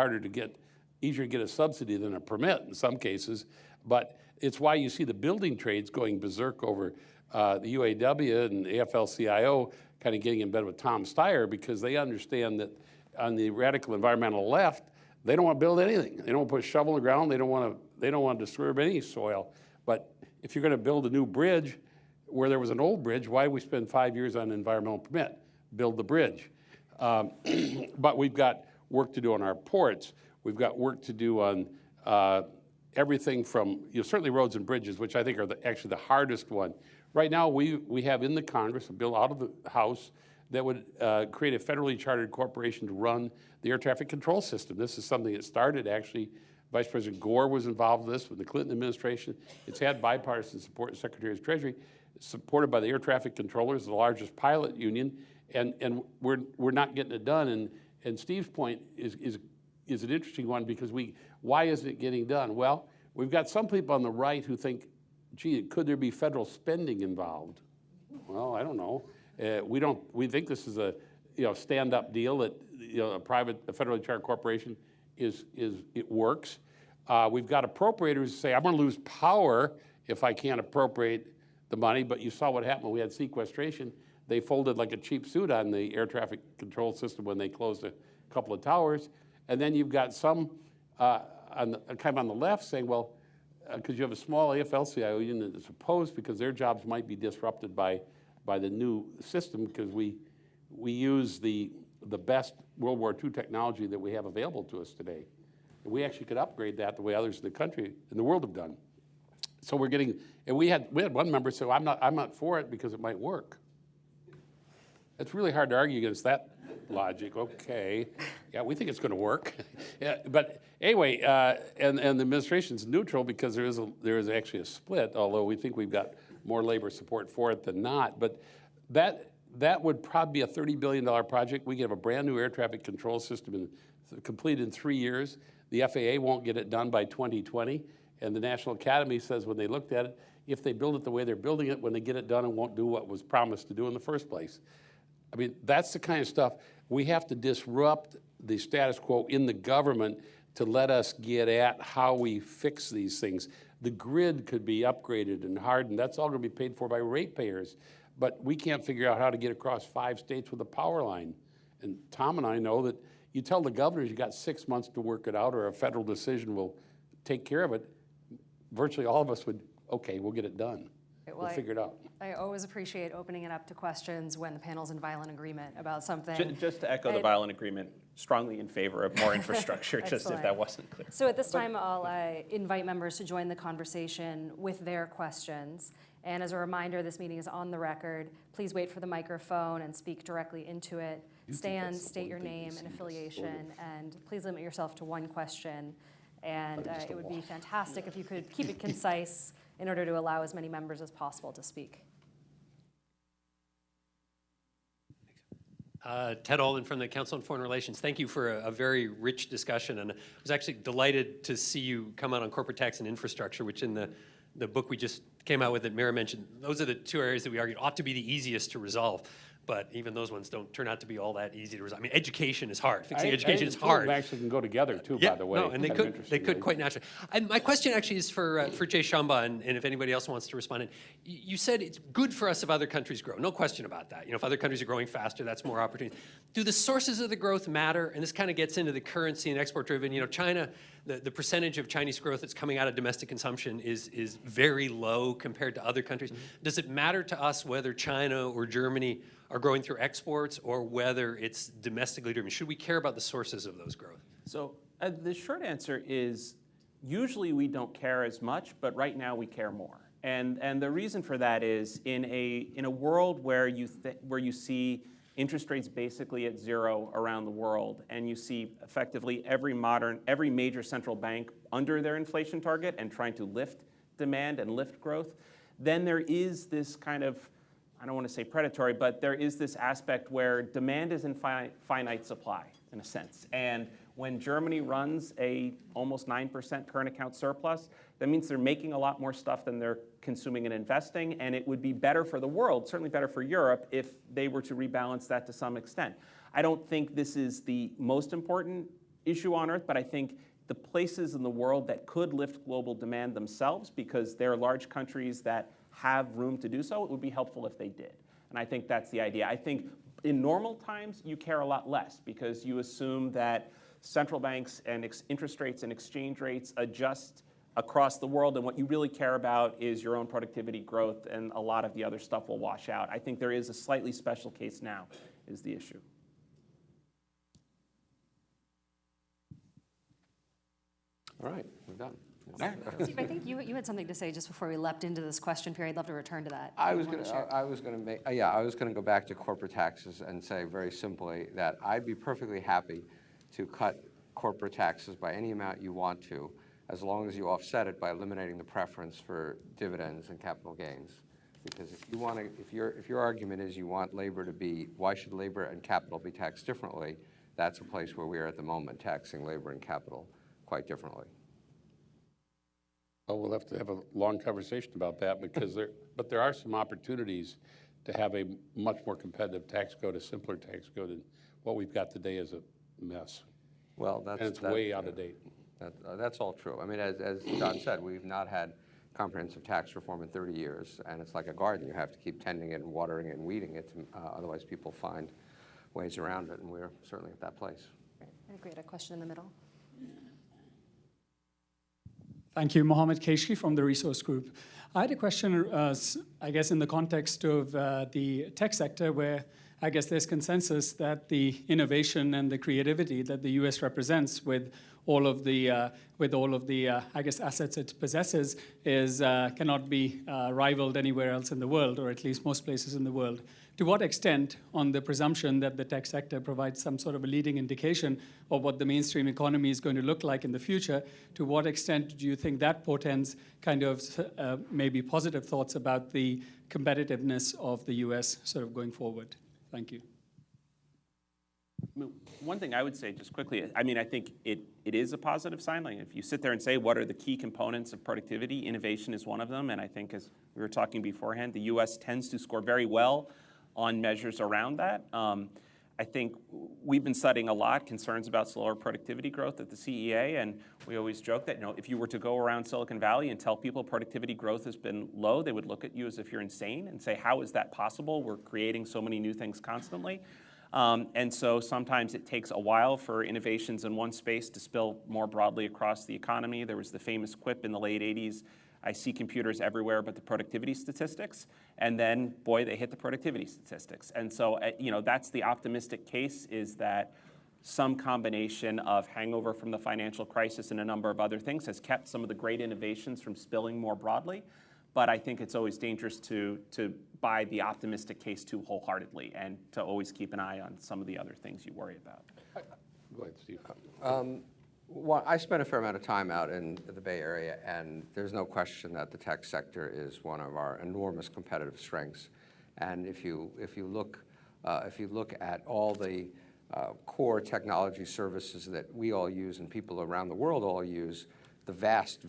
easier to get a subsidy than a permit in some cases. But it's why you see the building trades going berserk over the UAW and the AFL-CIO kind of getting in bed with Tom Steyer, because they understand that on the radical environmental left, they don't want to build anything. They don't want to put a shovel in the ground. They don't want to disturb any soil. But if you're going to build a new bridge where there was an old bridge, why do we spend 5 years on an environmental permit? Build the bridge. But we've got work to do on our ports. We've got work to do on everything from certainly roads and bridges, which I think are actually the hardest one. Right now, we have in the Congress a bill out of the House that would create a federally chartered corporation to run the air traffic control system. This is something that started actually Vice President Gore was involved with this with the Clinton administration. It's had bipartisan support, the Secretary of Treasury, supported by the air traffic controllers, the largest pilot union, and we're not getting it done. And Steve's point is an interesting one because why isn't it getting done? Well, we've got some people on the right who think, gee, could there be federal spending involved? Well, I don't know. We think this is a stand-up deal that a federally chartered corporation it works. We've got appropriators who say, I'm going to lose power if I can't appropriate the money, but you saw what happened when we had sequestration. They folded like a cheap suit on the air traffic control system when they closed a couple of towers. And then you've got some kind of on the left saying, well, because you have a small AFL-CIO union that's opposed because their jobs might be disrupted by the new system because we use the best World War II technology that we have available to us today. And we actually could upgrade that the way others in the world have done. So we're getting, and we had one member say, well, I'm not for it because it might work. It's really hard to argue against that logic. Okay, yeah, we think it's going to work. Yeah, but anyway, and the administration's neutral because there is actually a split. Although we think we've got more labor support for it than not. But that would probably be a $30 billion project. We could have a brand new air traffic control system complete in 3 years. The FAA won't get it done by 2020. And the National Academy says when they looked at it, if they build it the way they're building it, when they get it done, it won't do what was promised to do in the first place. I mean, that's the kind of stuff we have to disrupt the status quo in the government to let us get at how we fix these things. The grid could be upgraded and hardened. That's all going to be paid for by ratepayers. But we can't figure out how to get across 5 states with a power line. And Tom and I know that you tell the governors you got 6 months to work it out or a federal decision will take care of it. Virtually all of us would, okay, we'll get it done. We'll figure it out. I always appreciate opening it up to questions when the panel's in violent agreement about something. Just to echo the violent agreement, strongly in favor of more infrastructure, just if that wasn't clear. So at this time, I'll invite members to join the conversation with their questions. And as a reminder, this meeting is on the record. Please wait for the microphone and speak directly into it. Stand, state your name and affiliation, and please limit yourself to one question. And it would be fantastic if you could keep it concise in order to allow as many members as possible to speak. Ted Alden from the Council on Foreign Relations. Thank you for a very rich discussion, and I was actually delighted to see you come out on corporate tax and infrastructure, which in the book we just came out with that Mira mentioned, those are the 2 areas that we argued ought to be the easiest to resolve. But even those ones don't turn out to be all that easy to resolve. I mean, education is hard. Fixing education is hard. They actually can go together too, yeah, by the way. No, and they could quite naturally. And my question actually is for Jay Shamba, and if anybody else wants to respond. And you said it's good for us if other countries grow. No question about that. You know, if other countries are growing faster, that's more opportunity. Do the sources of the growth matter? And this kind of gets into the currency and export driven. You know, China, the percentage of Chinese growth that's coming out of domestic consumption is very low compared to other countries. Mm-hmm. Does it matter to us whether China or Germany are growing through exports or whether it's domestically driven? Should we care about the sources of those growth? So the short answer is usually we don't care as much, but right now we care more. And the reason for that is in a world where you see interest rates basically at zero around the world, and you see effectively every major central bank under their inflation target and trying to lift demand and lift growth, then there is this kind of, I don't want to say predatory, but there is this aspect where demand is in finite supply, in a sense. And when Germany runs a almost 9% current account surplus, that means they're making a lot more stuff than they're consuming and investing, and it would be better for the world, certainly better for Europe, if they were to rebalance that to some extent. I don't think this is the most important issue on Earth, but I think the places in the world that could lift global demand themselves, because they're large countries that have room to do so, it would be helpful if they did. And I think that's the idea. I think in normal times, you care a lot less because you assume that central banks and interest rates and exchange rates adjust across the world, and what you really care about is your own productivity growth, and a lot of the other stuff will wash out. I think there is a slightly special case now is the issue. All right, we're done. Steve, I think you had something to say just before we leapt into this question period. I'd love to return to that. I was going to go back to corporate taxes and say very simply that I'd be perfectly happy to cut corporate taxes by any amount you want to, as long as you offset it by eliminating the preference for dividends and capital gains. Because if you want to, if your argument is you want labor to be, why should labor and capital be taxed differently? That's a place where we are at the moment, taxing labor and capital quite differently. Well, we'll have to have a long conversation about that because there are some opportunities to have a much more competitive tax code, a simpler tax code, and what we've got today is a mess. Well, And it's way out of date. That's all true. I mean, as John said, we've not had comprehensive tax reform in 30 years, and it's like a garden. You have to keep tending it and watering it and weeding it, otherwise people find ways around it, and we're certainly at that place. I think we had a question in the middle. Thank you. Mohammed Keshki from the Resource Group. I had a question, I guess, in the context of the tech sector, where I guess there's consensus that the innovation and the creativity that the U.S. represents with all of the I guess assets it possesses is cannot be rivaled anywhere else in the world, or at least most places in the world. To what extent, on the presumption that the tech sector provides some sort of a leading indication of what the mainstream economy is going to look like in the future, to what extent do you think that portends kind of maybe positive thoughts about the competitiveness of the U.S. sort of going forward? Thank you. One thing I would say just quickly, I mean, I think it is a positive sign. Like if you sit there and say, what are the key components of productivity? Innovation is one of them. And I think as we were talking beforehand, the US tends to score very well on measures around that. I think we've been studying a lot concerns about slower productivity growth at the CEA, and we always joke that, you know, if you were to go around Silicon Valley and tell people productivity growth has been low, they would look at you as if you're insane and say, how is that possible? We're creating so many new things constantly. And so sometimes it takes a while for innovations in one space to spill more broadly across the economy. There was the famous quip in the late 80s, I see computers everywhere but the productivity statistics. And then, boy, they hit the productivity statistics. And so, you know, that's the optimistic case, is that some combination of hangover from the financial crisis and a number of other things has kept some of the great innovations from spilling more broadly. But I think it's always dangerous to buy the optimistic case too wholeheartedly and to always keep an eye on some of the other things you worry about. Go ahead, Steve. Well, I spent a fair amount of time out in the Bay Area, and there's no question that the tech sector is one of our enormous competitive strengths. And if you look at all the core technology services that we all use and people around the world all use, the vast,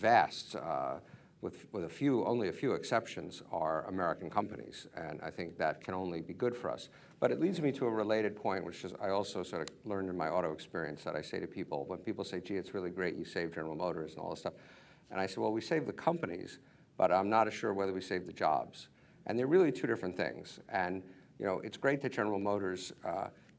with only a few exceptions, are American companies, and I think that can only be good for us. But it leads me to a related point, which is I also sort of learned in my auto experience, that I say to people, when people say, gee, it's really great you saved General Motors and all this stuff, and I say, well, we saved the companies, but I'm not sure whether we saved the jobs. And they're really two different things. And you know, it's great that General Motors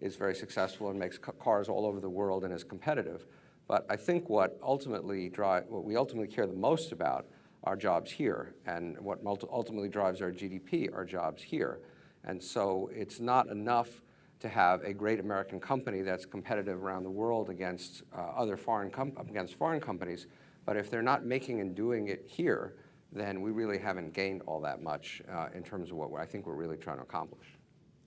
is very successful and makes cars all over the world and is competitive, but I think what we ultimately care the most about are jobs here, and what ultimately drives our GDP are jobs here. And so it's not enough to have a great American company that's competitive around the world against foreign companies, but if they're not making and doing it here, then we really haven't gained all that much in terms of what I think we're really trying to accomplish.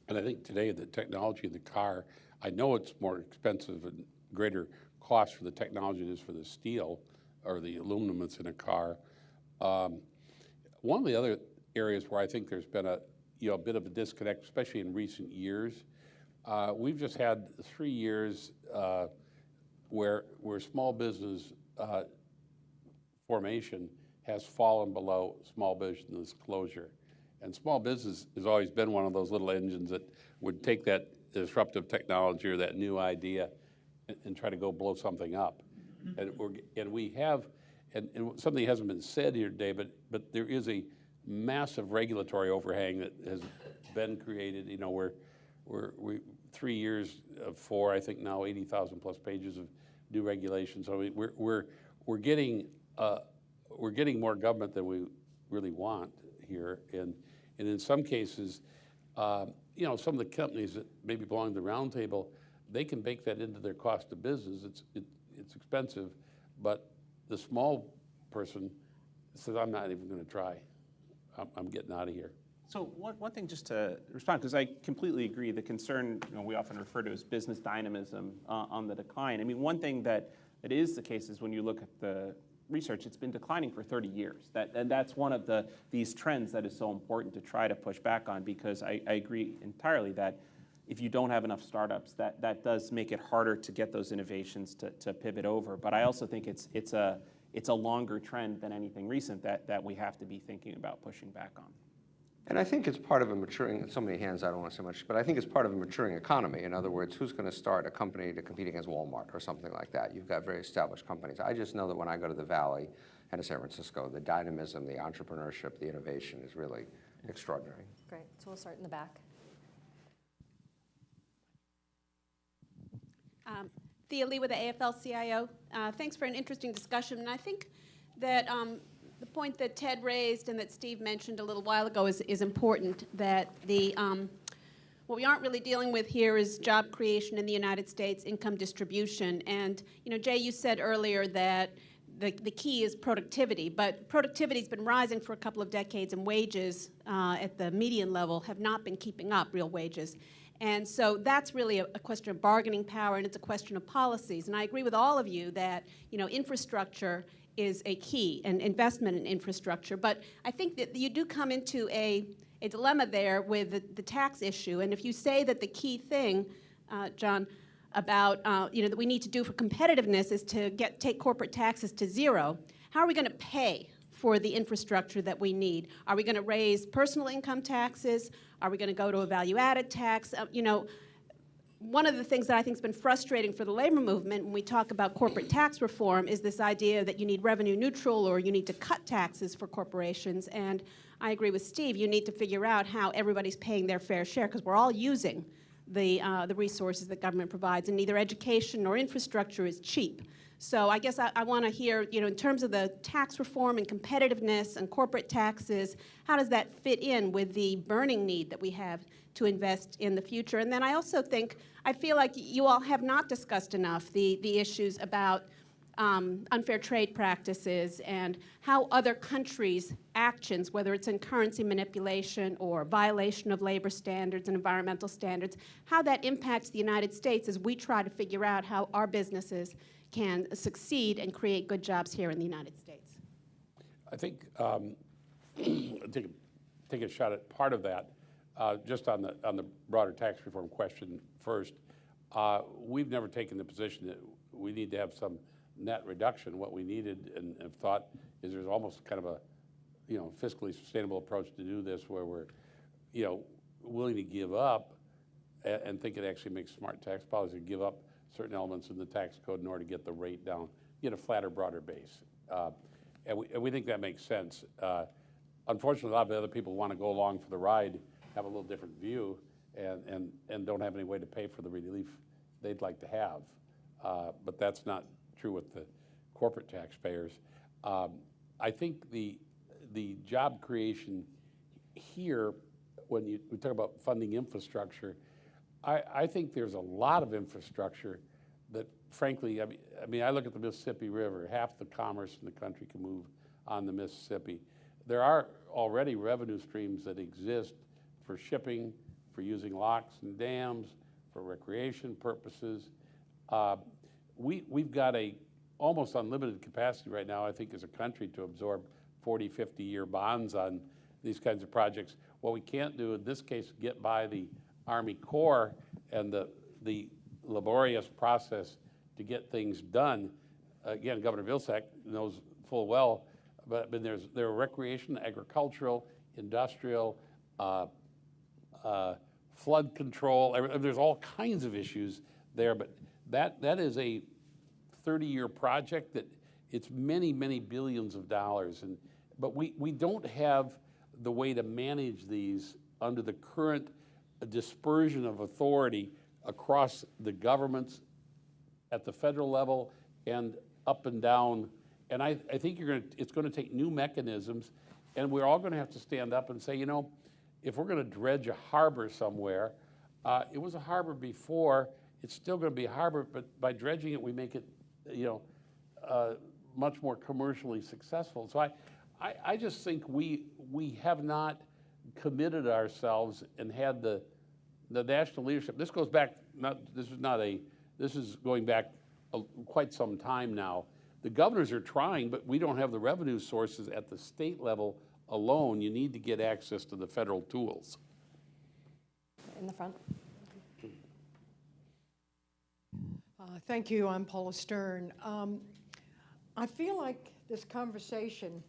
And I think today the technology in the car, I know it's more expensive and greater cost for the technology than it is for the steel or the aluminum that's in a car. One of the other areas where I think there's been a bit of a disconnect, especially in recent years, we've just had 3 years where small business formation has fallen below small business closure. And small business has always been one of those little engines that would take that disruptive technology or that new idea and try to go blow something up. And we have, and something hasn't been said here today, but there is a massive regulatory overhang that has been created. You know, we 3 years of 4, I think now 80,000 plus pages of new regulations. So we're getting more government than we really want here, and in some cases, you know, some of the companies that maybe belong to the roundtable, they can bake that into their cost of business. It's expensive, but the small person says, I'm not even going to try. I'm getting out of here. So one thing just to respond, because I completely agree, the concern we often refer to as business dynamism on the decline. I mean, one thing that is the case is when you look at the research, it's been declining for 30 years. And that's one of these trends that is so important to try to push back on, because I agree entirely that if you don't have enough startups, that does make it harder to get those innovations to pivot over. But I also think it's a longer trend than anything recent that we have to be thinking about pushing back on. And I think it's part of a maturing, so many hands I don't want to say much, but I think it's part of a maturing economy. In other words, who's going to start a company to compete against Walmart or something like that? You've got very established companies. I just know that when I go to the Valley and to San Francisco, the dynamism, the entrepreneurship, the innovation is really extraordinary. Great. So we'll start in the back. Thea Lee with the AFL-CIO. Thanks for an interesting discussion. And I think that the point that Ted raised and that Steve mentioned a little while ago is important, that what we aren't really dealing with here is job creation in the United States, income distribution. And, Jay, you said earlier that the key is productivity, but productivity's been rising for a couple of decades, and wages at the median level have not been keeping up, real wages. And so that's really a question of bargaining power, and it's a question of policies. And I agree with all of you that, infrastructure is a key, and investment in infrastructure. But I think that you do come into a dilemma there with the tax issue. And if you say that the key thing, John, about that we need to do for competitiveness is to take corporate taxes to zero, how are we going to pay for the infrastructure that we need? Are we going to raise personal income taxes? Are we going to go to a value-added tax? One of the things that I think has been frustrating for the labor movement when we talk about corporate tax reform is this idea that you need revenue neutral or you need to cut taxes for corporations. And I agree with Steve, you need to figure out how everybody's paying their fair share, because we're all using the resources that government provides, and neither education nor infrastructure is cheap. So I guess I want to hear, in terms of the tax reform and competitiveness and corporate taxes, how does that fit in with the burning need that we have to invest in the future? And then I also I feel like you all have not discussed enough the issues about unfair trade practices and how other countries' actions, whether it's in currency manipulation or violation of labor standards and environmental standards, how that impacts the United States as we try to figure out how our businesses can succeed and create good jobs here in the United States. I think take a shot at part of that, just on the broader tax reform question first. We've never taken the position that we need to have some net reduction. What we needed and have thought is there's almost kind of a fiscally sustainable approach to do this, where we're willing to give up and think it actually makes smart tax policy to give up certain elements in the tax code in order to get the rate down, get a flatter, broader base. And we think that makes sense. Unfortunately, a lot of the other people want to go along for the ride, have a little different view, and don't have any way to pay for the relief they'd like to have. But that's not true with the corporate taxpayers. I think the job creation here, when we talk about funding infrastructure, I think there's a lot of infrastructure that, frankly, I mean, I look at the Mississippi River. Half the commerce in the country can move on the Mississippi. There are already revenue streams that exist for shipping, for using locks and dams, for recreation purposes. We've got a almost unlimited capacity right now, I think, as a country to absorb 40, 50-year bonds on these kinds of projects. What we can't do in this case, get by the Army Corps and the laborious process to get things done. Again, Governor Vilsack knows full well, but there are recreation, agricultural, industrial, flood control. There's all kinds of issues there, but that is a 30-year project that it's many, many billions of dollars. But we don't have the way to manage these under the current dispersion of authority across the governments at the federal level and up and down. And I think it's going to take new mechanisms, and we're all going to have to stand up and say, if we're going to dredge a harbor somewhere, it was a harbor before, it's still going to be a harbor, but by dredging it, we make it, much more commercially successful. So I just think we have not committed ourselves and had the national leadership. This goes back, this is going back quite some time now. The governors are trying, but we don't have the revenue sources at the state level alone. You need to get access to the federal tools. In the front. Thank you. I'm Paula Stern. I feel like this conversation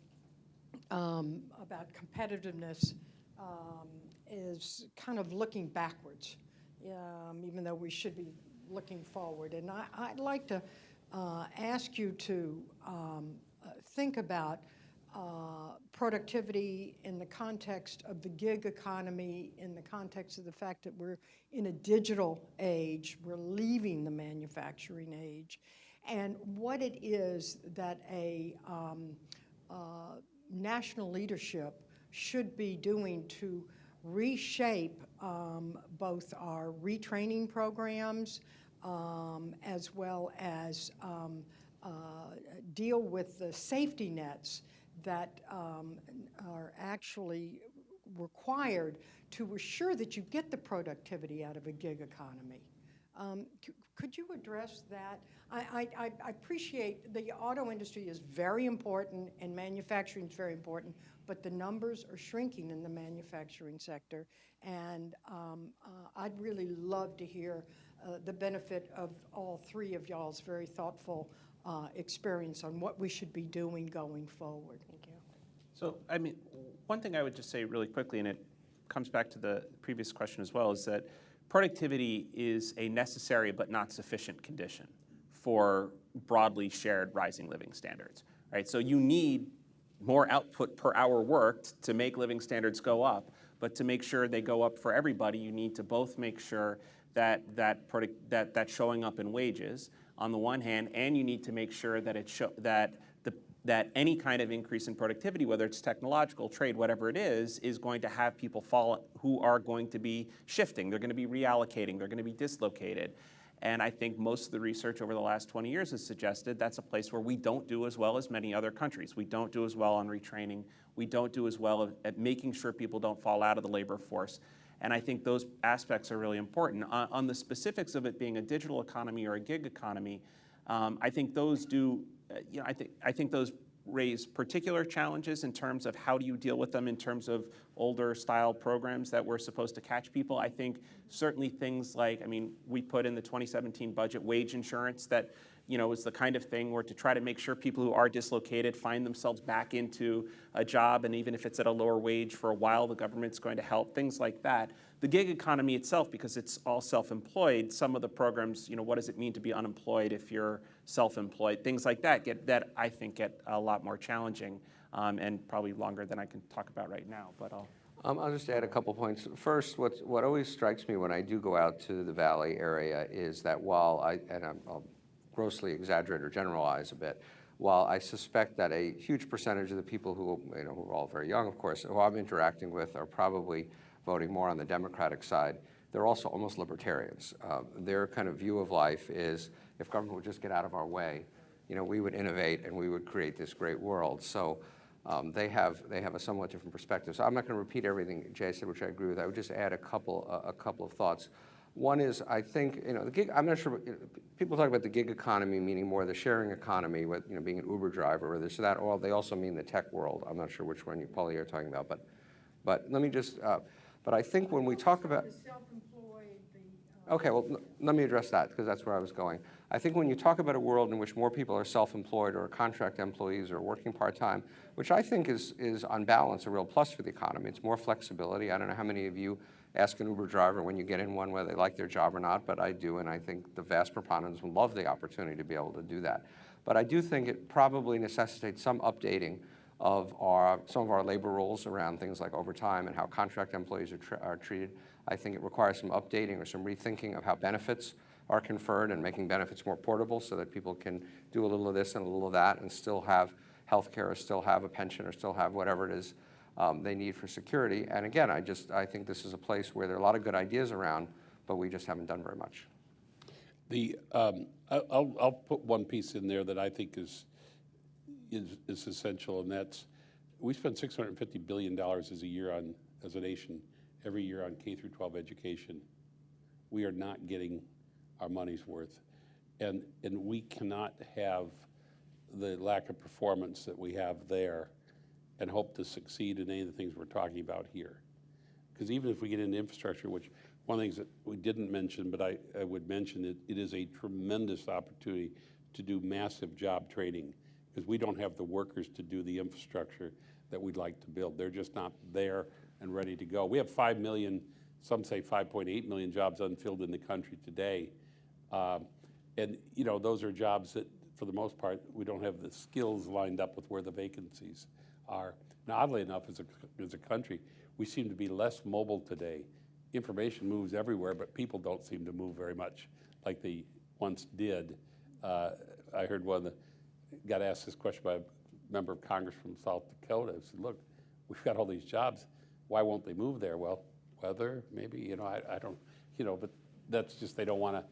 about competitiveness is kind of looking backwards, even though we should be looking forward. And I'd like to ask you to think about productivity in the context of the gig economy, in the context of the fact that we're in a digital age, we're leaving the manufacturing age, and what it is that a national leadership should be doing to reshape both our retraining programs as well as deal with the safety nets that are actually required to assure that you get the productivity out of a gig economy. Could you address that? I appreciate the auto industry is very important and manufacturing is very important, but the numbers are shrinking in the manufacturing sector, and I'd really love to hear the benefit of all three of y'all's very thoughtful experience on what we should be doing going forward. Thank you. So, I mean, one thing I would just say really quickly, and it comes back to the previous question as well, is that productivity is a necessary but not sufficient condition for broadly shared rising living standards, right? So you need more output per hour worked to make living standards go up, but to make sure they go up for everybody, you need to both make sure that that's showing up in wages on the one hand, and you need to make sure that that any kind of increase in productivity, whether it's technological, trade, whatever it is going to have people fall who are going to be shifting. They're going to be reallocating. They're going to be dislocated. And I think most of the research over the last 20 years has suggested that's a place where we don't do as well as many other countries. We don't do as well on retraining. We don't do as well at making sure people don't fall out of the labor force. And I think those aspects are really important. On the specifics of it being a digital economy or a gig economy, I think those do, I think those raise particular challenges in terms of how do you deal with them in terms of older style programs that were supposed to catch people. I think certainly things like, I mean, we put in the 2017 budget wage insurance that, is the kind of thing where to try to make sure people who are dislocated find themselves back into a job, and even if it's at a lower wage for a while, the government's going to help, things like that. The gig economy itself, because it's all self-employed, some of the programs, what does it mean to be unemployed if you're self-employed, things like that I think get a lot more challenging and probably longer than I can talk about right now, but I'll just add a couple points. First, what always strikes me when I do go out to the Valley area is that while I'll grossly exaggerate or generalize a bit, while I suspect that a huge percentage of the people who are all very young, of course, who I'm interacting with are probably voting more on the Democratic side, they're also almost libertarians. Their kind of view of life is if government would just get out of our way, we would innovate and we would create this great world. So they have a somewhat different perspective. So I'm not going to repeat everything Jay said, which I agree with. I would just add a couple of thoughts. One is, I think, the gig, I'm not sure, people talk about the gig economy meaning more the sharing economy with, being an Uber driver or this or that, or they also mean the tech world. I'm not sure which one you, Paulie, are talking about, but let me just, but I think when we talk about, okay, well, let me address that, because that's where I was going. I think when you talk about a world in which more people are self-employed or contract employees or working part-time, which I think is on balance a real plus for the economy, it's more flexibility. I don't know how many of you ask an Uber driver when you get in one whether they like their job or not, but I do, and I think the vast preponderance would love the opportunity to be able to do that. But I do think it probably necessitates some updating of some of our labor rules around things like overtime and how contract employees are treated. I think it requires some updating or some rethinking of how benefits are conferred and making benefits more portable so that people can do a little of this and a little of that and still have health care or still have a pension or still have whatever it is they need for security. And again, I think this is a place where there are a lot of good ideas around, but we just haven't done very much. I'll put one piece in there that I think is essential, and that's we spend $650 billion a year on as a nation every year on K through 12 education. We are not getting our money's worth. And we cannot have the lack of performance that we have there and hope to succeed in any of the things we're talking about here. Because even if we get into infrastructure, which one of the things that we didn't mention, but I would mention it is a tremendous opportunity to do massive job training, because we don't have the workers to do the infrastructure that we'd like to build. They're just not there and ready to go. We have 5 million, some say 5.8 million jobs unfilled in the country today. And you know, those are jobs that, for the most part, we don't have the skills lined up with where the vacancies are. Now, oddly enough, as a country, we seem to be less mobile today. Information moves everywhere, but people don't seem to move very much like they once did. I heard got asked this question by a member of Congress from South Dakota. I said, look, we've got all these jobs. Why won't they move there? Well, weather, maybe, you know, I don't, you know, but that's just, they don't want to.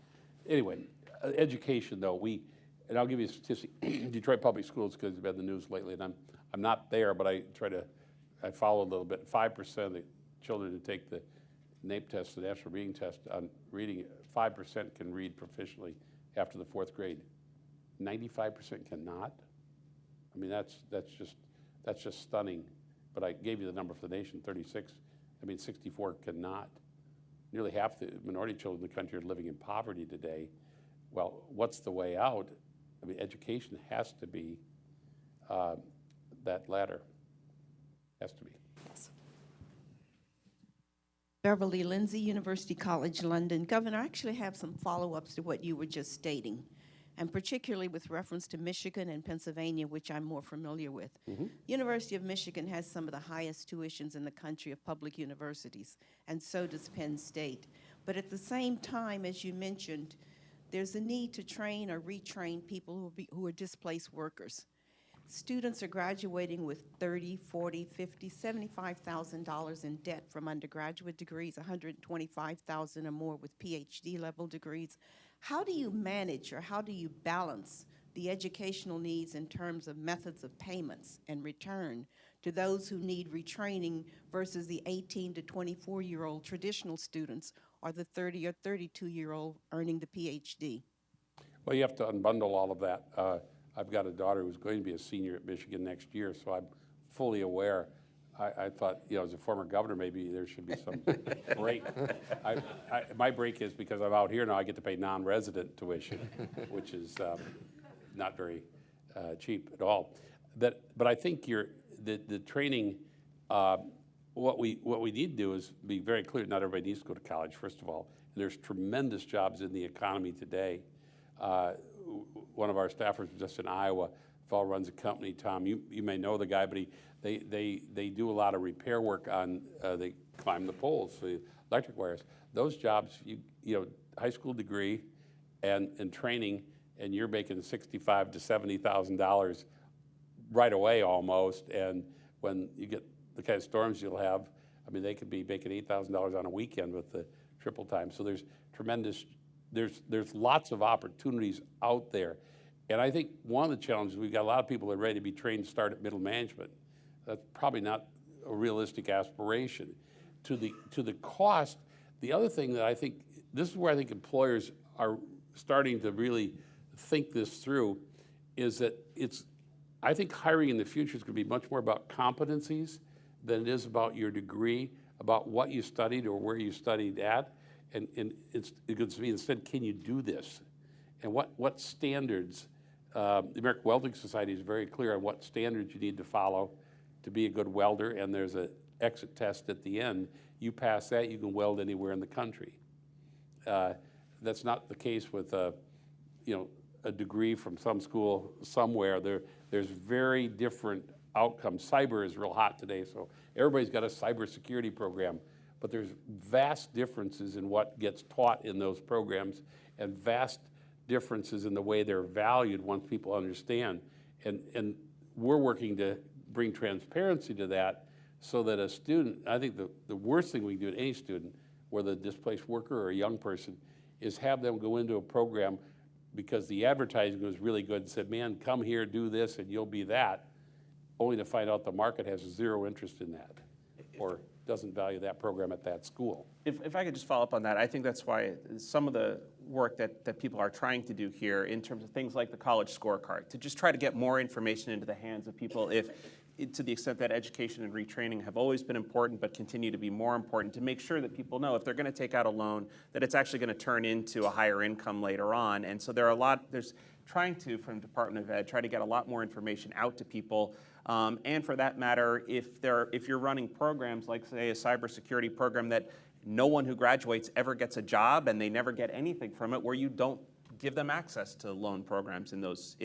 Anyway, education though, and I'll give you a statistic. Detroit Public Schools, because you've been in the news lately, and I'm not there, but I follow a little bit. 5% of the children who take the NAEP test, the National Reading Test on reading, 5% can read proficiently after the 4th grade. 95% cannot. I mean, that's just stunning. But I gave you the number for the nation, 64 cannot. Nearly half the minority children in the country are living in poverty today. Well, what's the way out? I mean, education has to be that ladder. Has to be. Beverly Lindsay, University College London. Governor, I actually have some follow-ups to what you were just stating, and particularly with reference to Michigan and Pennsylvania, which I'm more familiar with. University of Michigan has some of the highest tuitions in the country of public universities, and so does Penn State. But at the same time, as you mentioned, there's a need to train or retrain people who are displaced workers. Students are graduating with $30,000, $40,000, $50,000, $75,000 in debt from undergraduate degrees, $125,000 or more with PhD level degrees. How do you manage, or how do you balance the educational needs in terms of methods of payments and return to those who need retraining versus the 18 to 24-year-old traditional students, or the 30 or 32-year-old earning the PhD? Well, you have to unbundle all of that. I've got a daughter who's going to be a senior at Michigan next year, so I'm fully aware. I thought, you know, as a former governor, maybe there should be some break. My break is because I'm out here now, I get to pay non-resident tuition, which is not very cheap at all. But I think the training, what we need to do is be very clear. Not everybody needs to go to college, first of all. And there's tremendous jobs in the economy today. One of our staffers was just in Iowa. Fellow runs a company, Tom. You may know the guy, but they do a lot of repair work on. They climb the poles, the electric wires. Those jobs, you know, high school degree, and training, and you're making $65,000 to $70,000 right away almost. And when you get the kind of storms you'll have, I mean, they could be making $8,000 on a weekend with the triple time. So there's tremendous. There's lots of opportunities out there. And I think one of the challenges, we've got a lot of people that are ready to be trained to start at middle management. That's probably not a realistic aspiration. To the cost, the other thing that I think, this is where I think employers are starting to really think this through, is that I think hiring in the future is going to be much more about competencies than it is about your degree, about what you studied or where you studied at. And it's going to be instead, can you do this? And what standards? The American Welding Society is very clear on what standards you need to follow to be a good welder, and there's an exit test at the end. You pass that, you can weld anywhere in the country. That's not the case with a degree from some school somewhere. There's very different outcomes. Cyber is real hot today, so everybody's got a cybersecurity program. But there's vast differences in what gets taught in those programs, and vast differences in the way they're valued once people understand. And we're working to bring transparency to that so that a student, I think the worst thing we can do to any student, whether a displaced worker or a young person, is have them go into a program because the advertising was really good and said, man, come here, do this, and you'll be that, only to find out the market has zero interest in that. doesn't value that program at that school. If I could just follow up on that, I think that's why some of the work that people are trying to do here in terms of things like the college scorecard, to just try to get more information into the hands of people, to the extent that education and retraining have always been important but continue to be more important, to make sure that people know if they're going to take out a loan that it's actually going to turn into a higher income later on. And so there's trying to, from Department of Ed, try to get a lot more information out to people. And for that matter, if you're running programs like, say, a cybersecurity program that no one who graduates ever gets a job and they never get anything from it, where you don't give them access to loan programs in those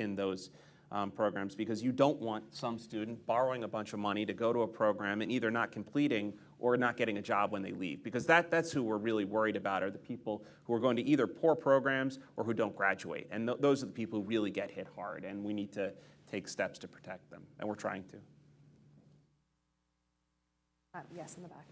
programs, because you don't want some student borrowing a bunch of money to go to a program and either not completing or not getting a job when they leave. Because that's who we're really worried about, are the people who are going to either poor programs or who don't graduate. And those are the people who really get hit hard, and we need to take steps to protect them, and we're trying to. Yes, in the back.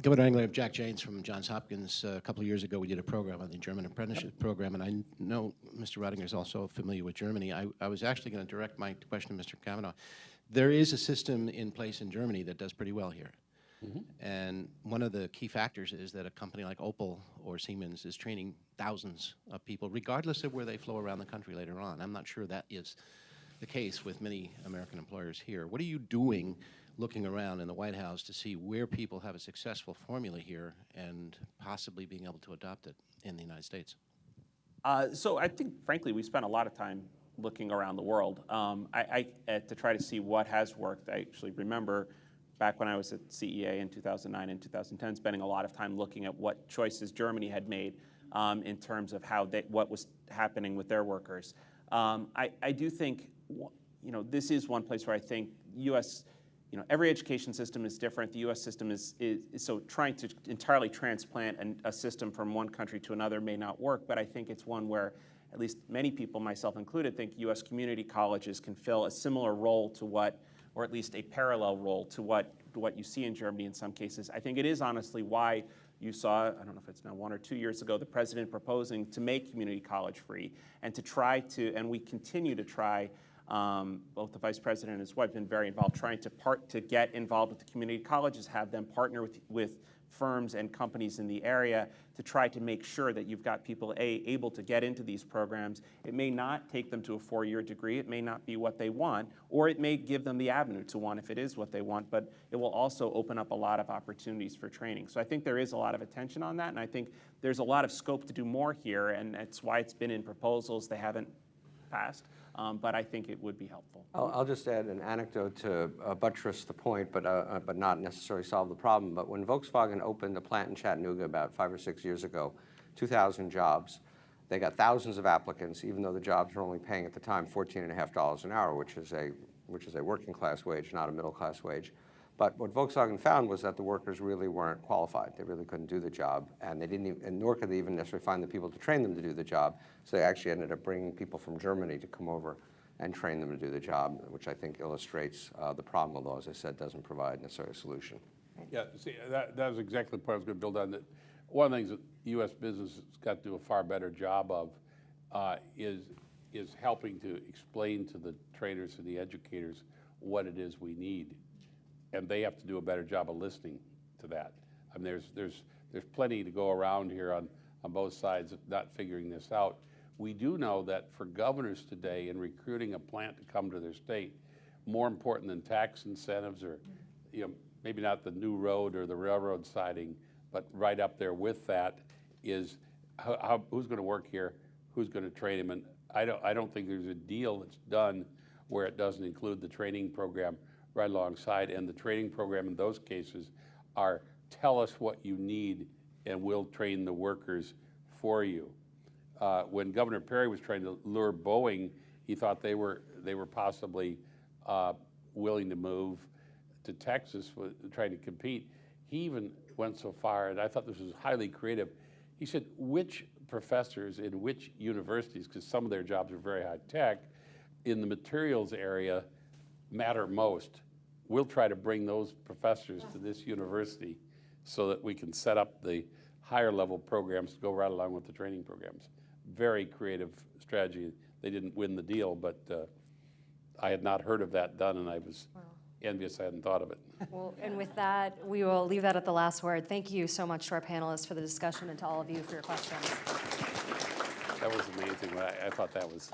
Governor Engler, Jack Janes from Johns Hopkins. A couple of years ago, we did a program on the German apprenticeship program, and I know Mr. Rodinger is also familiar with Germany. I was actually going to direct my question to Mr. Kavanaugh. There is a system in place in Germany that does pretty well here. And one of the key factors is that a company like Opel or Siemens is training thousands of people, regardless of where they flow around the country later on. I'm not sure that is the case with many American employers here. What are you doing looking around in the White House to see where people have a successful formula here and possibly being able to adopt it in the United States? So I think, frankly, we spent a lot of time looking around the world to try to see what has worked. I actually remember back when I was at CEA in 2009 and 2010, spending a lot of time looking at what choices Germany had made in terms of what was happening with their workers. I do think, this is one place where I think U.S., every education system is different. The U.S. system is so trying to entirely transplant a system from one country to another may not work, but I think it's one where at least many people, myself included, think U.S. community colleges can fill a similar role to what, or at least a parallel role to what you see in Germany in some cases. I think it is honestly why you saw, I don't know if it's now 1 or 2 years ago, the president proposing to make community college free and to try to, and we continue to try, both the vice president and his wife have been very involved, trying to get involved with the community colleges, have them partner with firms and companies in the area to try to make sure that you've got people able to get into these programs. It may not take them to a 4-year degree, it may not be what they want, or it may give them the avenue to one if it is what they want, but it will also open up a lot of opportunities for training. So I think there is a lot of attention on that, and I think there's a lot of scope to do more here, and that's why it's been in proposals. They haven't passed. But I think it would be helpful. I'll just add an anecdote to buttress the point, but not necessarily solve the problem. But when Volkswagen opened a plant in Chattanooga about 5 or 6 years ago, 2,000 jobs, they got thousands of applicants, even though the jobs were only paying at the time $14.50 an hour, which is a working class wage, not a middle class wage. But what Volkswagen found was that the workers really weren't qualified. They really couldn't do the job, and they didn't even, and nor could they even necessarily find the people to train them to do the job. So they actually ended up bringing people from Germany to come over and train them to do the job, which I think illustrates the problem, although, as I said, doesn't provide necessarily a solution. Yeah, see, that was exactly the point I was going to build on. That one of the things that U.S. business has got to do a far better job of is helping to explain to the trainers and the educators what it is we need. And they have to do a better job of listening to that. I mean, there's plenty to go around here on both sides of not figuring this out. We do know that for governors today in recruiting a plant to come to their state, more important than tax incentives or, maybe not the new road or the railroad siding, but right up there with that is who's going to work here, who's going to train him, and I don't think there's a deal that's done where it doesn't include the training program right alongside, and the training program in those cases are tell us what you need and we'll train the workers for you. When Governor Perry was trying to lure Boeing, he thought they were possibly willing to move to Texas, trying to compete. He even went so far, and I thought this was highly creative. He said, which professors in which universities, because some of their jobs are very high tech, in the materials area matter most. We'll try to bring those professors to this university so that we can set up the higher level programs to go right along with the training programs. Very creative strategy. They didn't win the deal, but I had not heard of that done, and I was envious I hadn't thought of it. Well, and with that, we will leave that at the last word. Thank you so much to our panelists for the discussion and to all of you for your questions. That was amazing. I thought that was